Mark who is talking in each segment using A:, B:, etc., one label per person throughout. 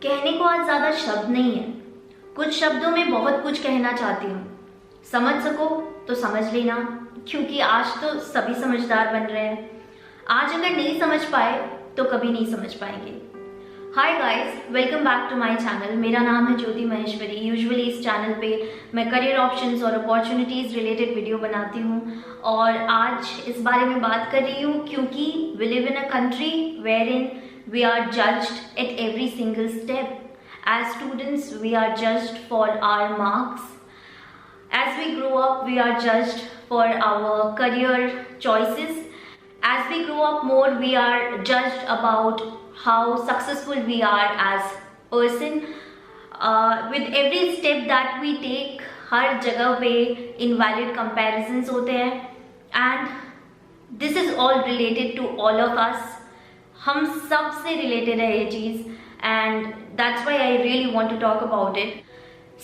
A: कहने को आज ज्यादा शब्द नहीं है। कुछ शब्दों में बहुत कुछ कहना चाहती हूँ। समझ सको तो समझ लेना, क्योंकि आज तो सभी समझदार बन रहे हैं। आज अगर नहीं समझ पाए तो कभी नहीं समझ पाएंगे। Hi guys, welcome back to my channel. मेरा नाम है ज्योति महेश्वरी। यूजुअली इस चैनल पे मैं करियर ऑप्शंस और अपॉर्चुनिटीज रिलेटेड वीडियो बनाती हूँ, और आज इस बारे में बात कर रही हूँ क्योंकि we live in a country where in we are judged at every single step. As students, we are judged for our marks. As we grow up, we are judged for our career choices. As we grow up more, we are judged about how successful we are as person. With every step that we take, हर जगह पे invalid comparisons होते हैं, and this is all related to all of us. हम सब से related है ये चीज़, and that's why I really want to talk about it.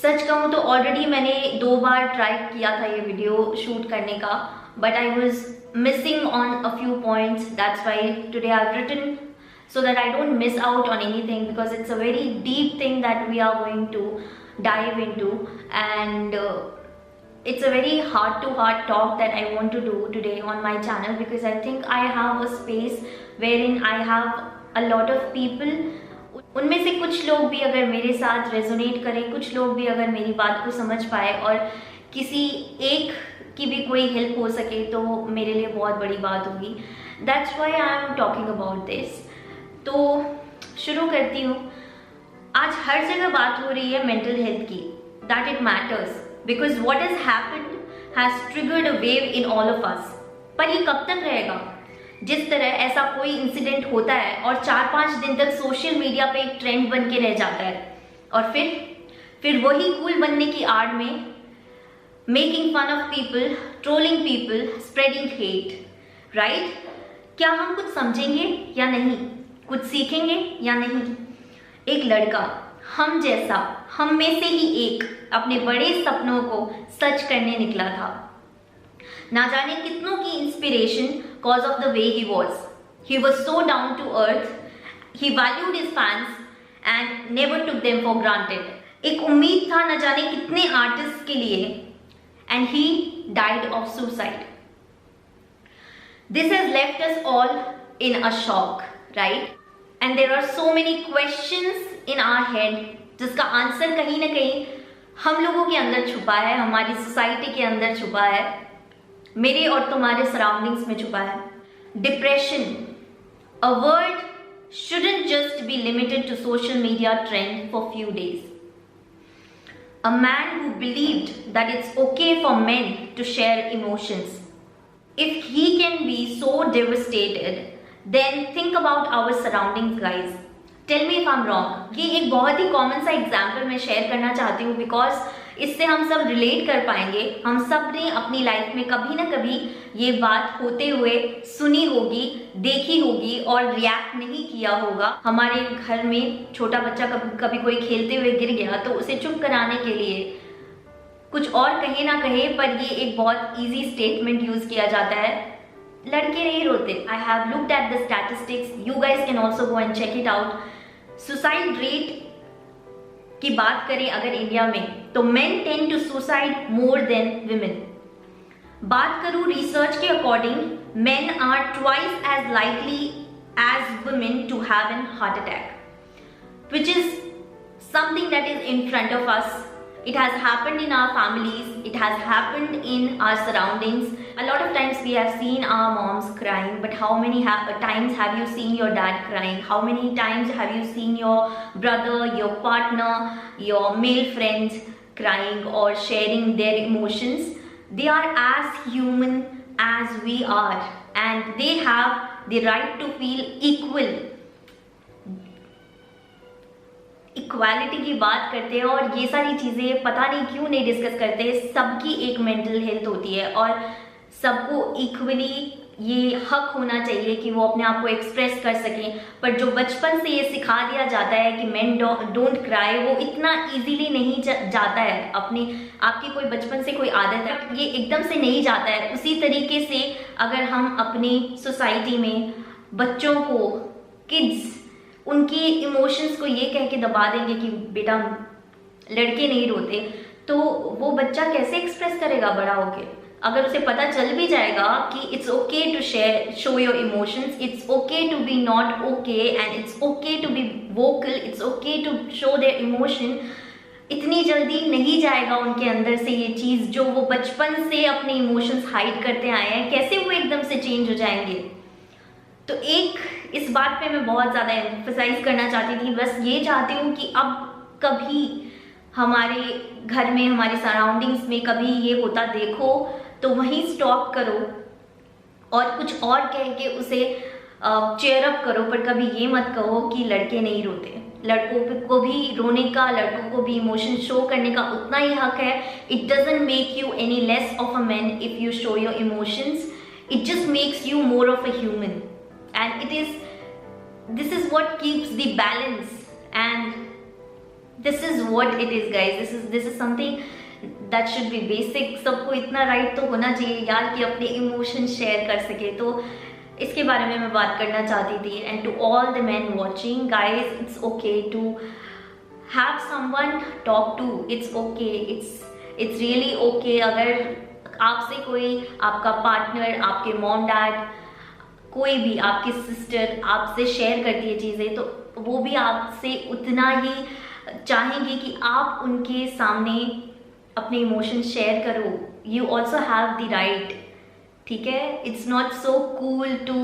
A: सच कहूँ तो ऑलरेडी मैंने 2 बार ट्राई किया था ये वीडियो शूट करने का, but I was missing on a few points. That's why today I have written so that I don't miss out on anything, because it's a very deep thing that we are going to dive into, and it's a very heart to heart talk that I want to do today on my channel, because I think I have a space wherein I have a lot of people. उनमें से कुछ लोग भी अगर मेरे साथ resonate करें, कुछ लोग भी अगर मेरी बात को समझ पाए और किसी एक की भी कोई हेल्प हो सके तो मेरे लिए बहुत बड़ी बात होगी। That's why I am talking about this. तो शुरू करती हूँ। आज हर जगह बात हो रही है मेंटल हेल्थ की, that it matters because what has happened has triggered a wave in all of us. पर ये कब तक रहेगा? जिस तरह ऐसा कोई इंसिडेंट होता है और 4-5 दिन तक सोशल मीडिया पे एक ट्रेंड बन के रह जाता है, और फिर वही कूल बनने की आड़ में making fun of people, trolling people, spreading hate, right? क्या हम कुछ समझेंगे या नहीं? कुछ सीखेंगे या नहीं? एक लड़का हम जैसा, हम में से ही एक, अपने बड़े सपनों को सच करने निकला था। ना जाने कितनों की inspiration cause of the way he was so down to earth, he valued his fans and never took them for granted. एक उम्मीद था न जाने कितने आर्टिस्ट के लिए, and he died of suicide. This has left us all in a shock, right? And there are so many questions in our head जिसका answer कहीं ना कहीं हम लोगों के अंदर छुपा है, हमारी सोसाइटी के अंदर छुपा है, मेरे और तुम्हारे सराउंडिंग्स में छुपा है। Depression, a word shouldn't just be limited to social media trend for few days. A man who believed that it's okay for men to share emotions. If he can be so devastated, then think about our surroundings, guys. Tell me if I'm wrong. ये एक बहुत ही common सा example मैं share करना चाहती हूँ, because इससे हम सब रिलेट कर पाएंगे। हम सब ने अपनी लाइफ में कभी ना कभी ये बात होते हुए सुनी होगी, देखी होगी और रिएक्ट नहीं किया होगा। हमारे घर में छोटा बच्चा कभी कोई खेलते हुए गिर गया तो उसे चुप कराने के लिए कुछ और कहे ना कहे, पर ये एक बहुत ईजी स्टेटमेंट यूज किया जाता है, लड़के नहीं रोते। I have looked at the statistics, you guys can also go and check it out. Suicide rate की बात करें अगर इंडिया में, तो men tend to suicide more than women. बात करूं रिसर्च के according, men are twice as likely as women to have an heart attack, which is something that is in front of us. It has happened in our families, it has happened in our surroundings. A lot of times we have seen our moms crying, but how many times have you seen your dad crying? How many times have you seen your brother, your partner, your male friends crying or sharing their emotions? They are as human as we are, and they have the right to feel equal. Equality की बात करते हैं, और ये सारी चीज़ें पता नहीं क्यों नहीं डिस्कस करते। सबकी एक मेंटल हेल्थ होती है और सबको इक्वली ये हक होना चाहिए कि वो अपने आप को एक्सप्रेस कर सकें। पर जो बचपन से ये सिखा दिया जाता है कि मेन डोंट क्राई, वो इतना इजीली नहीं जाता है। आपकी कोई बचपन से कोई आदत है, ये एकदम से नहीं जाता है। उसी तरीके से अगर हम अपनी सोसाइटी में बच्चों को, किड्स उनके इमोशंस को ये कह के दबा देंगे कि बेटा लड़के नहीं रोते, तो वो बच्चा कैसे एक्सप्रेस करेगा बड़ा होके? अगर उसे पता चल भी जाएगा कि it's okay to share, show your emotions, it's okay to be not okay and it's okay to be vocal, it's okay to show their emotion, इतनी जल्दी नहीं जाएगा उनके अंदर से ये चीज़ जो वो बचपन से अपने इमोशंस हाइड करते आए हैं, कैसे वो एकदम से चेंज हो जाएंगे? तो एक इस बात पे मैं बहुत ज़्यादा एम्फसाइज करना चाहती थी, बस ये चाहती हूँ कि अब कभी हमारे घर में, हमारे सराउंडिंग्स में कभी ये होता देखो तो वहीं स्टॉप करो और कुछ और कह के उसे चेयर अप करो, पर कभी ये मत कहो कि लड़के नहीं रोते। लड़कों को भी रोने का, लड़कों को भी इमोशन शो करने का उतना ही हक है। It doesn't make you any less of a man if you show your emotions, it just makes you more of a human and this is what keeps the balance and this is what it is guys, this is something that should be basic. सबको इतना right तो होना चाहिए यार कि अपने emotion share कर सके। तो इसके बारे में मैं बात करना चाहती थी। And to all the man watching guys, it's okay to have someone talk to, it's okay, it's really okay. अगर आपसे कोई, आपका पार्टनर, आपके मॉम डैड, कोई भी, आपकी सिस्टर आपसे शेयर करती है चीज़ें, तो वो भी आपसे उतना ही चाहेंगे कि आप उनके सामने अपने इमोशन शेयर करो। You also have the right, ठीक है? It's not so cool to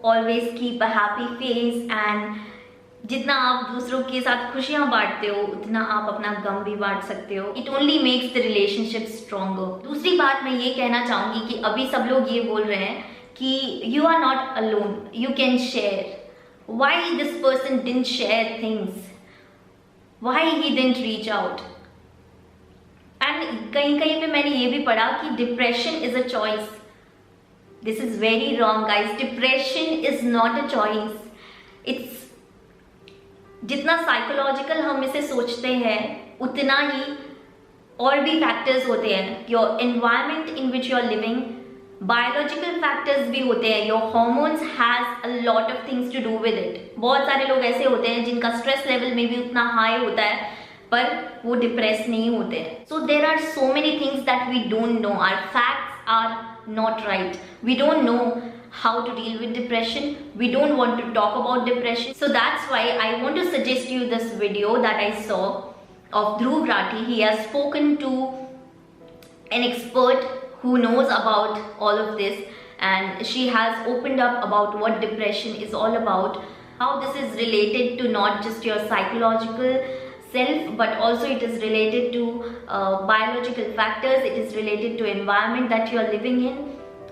A: always keep a happy face and जितना आप दूसरों के साथ खुशियां बांटते हो उतना आप अपना गम भी बांट सकते हो। It only makes the relationship stronger. दूसरी बात मैं ये कहना चाहूंगी कि अभी सब लोग ये बोल रहे हैं कि you are not alone, you can share. Why this person didn't share things, why he didn't reach out? And कहीं कहीं पे मैंने ये भी पढ़ा कि depression is a choice. This is very wrong guys, depression is not a choice. It's, जितना psychological हम इसे सोचते हैं उतना ही और भी फैक्टर्स होते हैं। Your environment in which you are living, biological factors भी होते हैं। Your hormones has a lot of things to do with it. बहुत सारे लोग ऐसे होते हैं जिनका स्ट्रेस लेवल में भी उतना हाई होता है पर वो डिप्रेस नहीं होते हैं। So there are so many things that we don't know, our facts are not right, we don't know how to deal with depression, we don't want to talk about depression. So that's why I want to suggest you this video that I saw of Dhruv Rathi. He has spoken to an expert who knows about all of this and she has opened up about what depression is all about, how this is related to not just your psychological self but also it is related to biological factors, it is related to environment that you are living in,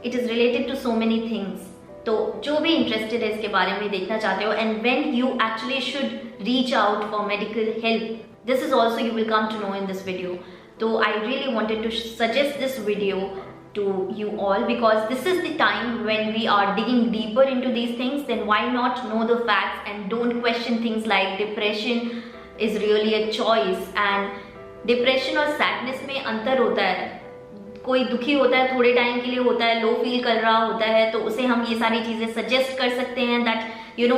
A: it is related to so many things. तो जो भी interested है इसके बारे में देखना चाहते हो and when you actually should reach out for medical help, this is also you will come to know in this video. So I really wanted to suggest this video to you all because this is the time when we are digging deeper into these things. Then why not know the facts and don't question things like depression is really a choice. And depression और sadness में अंतर होता है. कोई दुखी होता है थोड़े टाइम के लिए होता है, लो फील कर रहा होता है, तो उसे हम ये सारी चीज़ें सजेस्ट कर सकते हैं that you know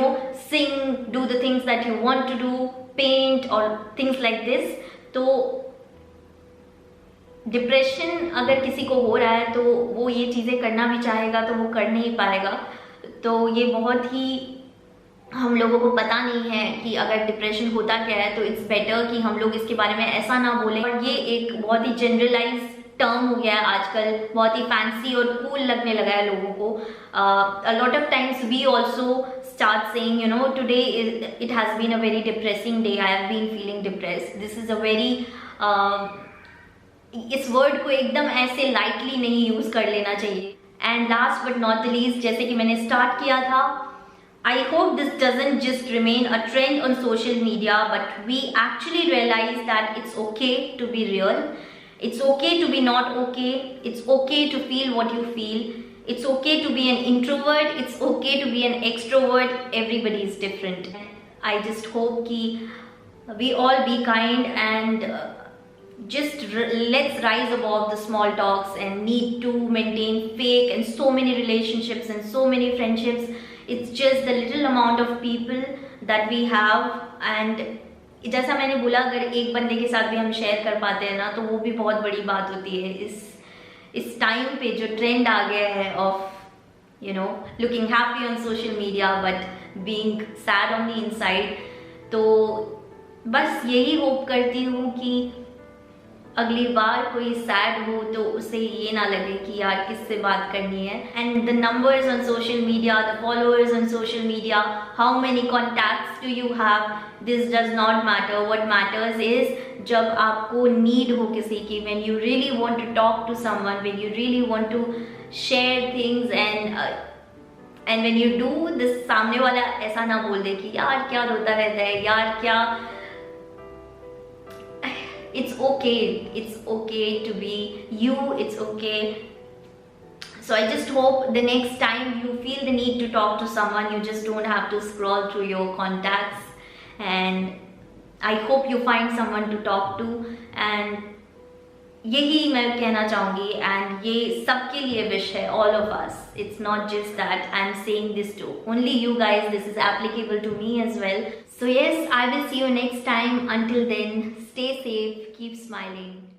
A: sing, do the things that you want to do, paint और थिंग्स लाइक दिस. तो डिप्रेशन अगर किसी को हो रहा है तो वो ये चीज़ें करना भी चाहेगा तो वो कर नहीं पाएगा. तो ये बहुत ही हम लोगों को पता नहीं है कि अगर डिप्रेशन होता क्या है, तो इट्स बेटर कि हम लोग इसके बारे में ऐसा ना बोलें. और ये एक बहुत ही जनरलाइज टर्म हो गया है आजकल, बहुत ही फैंसी और कूल लगने लगा है लोगों को. A lot of times we also start saying, you know, today it has been a very depressing day, I have been feeling depressed. This is a very इस वर्ड को एकदम ऐसे लाइटली नहीं यूज कर लेना चाहिए. And last but not the least, जैसे कि मैंने स्टार्ट किया था, I hope this doesn't just remain a trend on social media, but we actually realize that it's okay to be real. It's okay to be not okay. It's okay to feel what you feel. It's okay to be an introvert. It's okay to be an extrovert. Everybody is different. I just hope कि we all be kind and just let's rise above the small talks and need to maintain fake and so many relationships and so many friendships. It's just the little amount of people that we have. And जैसा मैंने बोला, अगर एक बंदे के साथ भी हम शेयर कर पाते हैं ना, तो वो भी बहुत बड़ी बात होती है। इस टाइम पे जो ट्रेंड आ गया है of looking happy on social media but being sad on the inside, तो बस यही होप करती हूँ कि अगली बार कोई सैड हो तो उसे ये ना लगे कि यार किससे बात करनी है। And the numbers on social media, the followers on social media, how many contacts do you have, this does not matter. What matters is जब आपको नीड हो किसी की, when you really want to talk to someone, when you really want to share things, and when you do this, सामने वाला ऐसा ना बोल दे कि यार क्या रोता रहता है, यार क्या। It's okay to be you, it's okay. So I just hope the next time you feel the need to talk to someone, you just don't have to scroll through your contacts, and I hope you find someone to talk to. And यही मैं कहना चाहूँगी, and ये सबके लिए wish है, all of us. It's not just that I'm saying this to only you guys, this is applicable to me as well. So yes, I will see you next time. Until then, stay safe, keep smiling.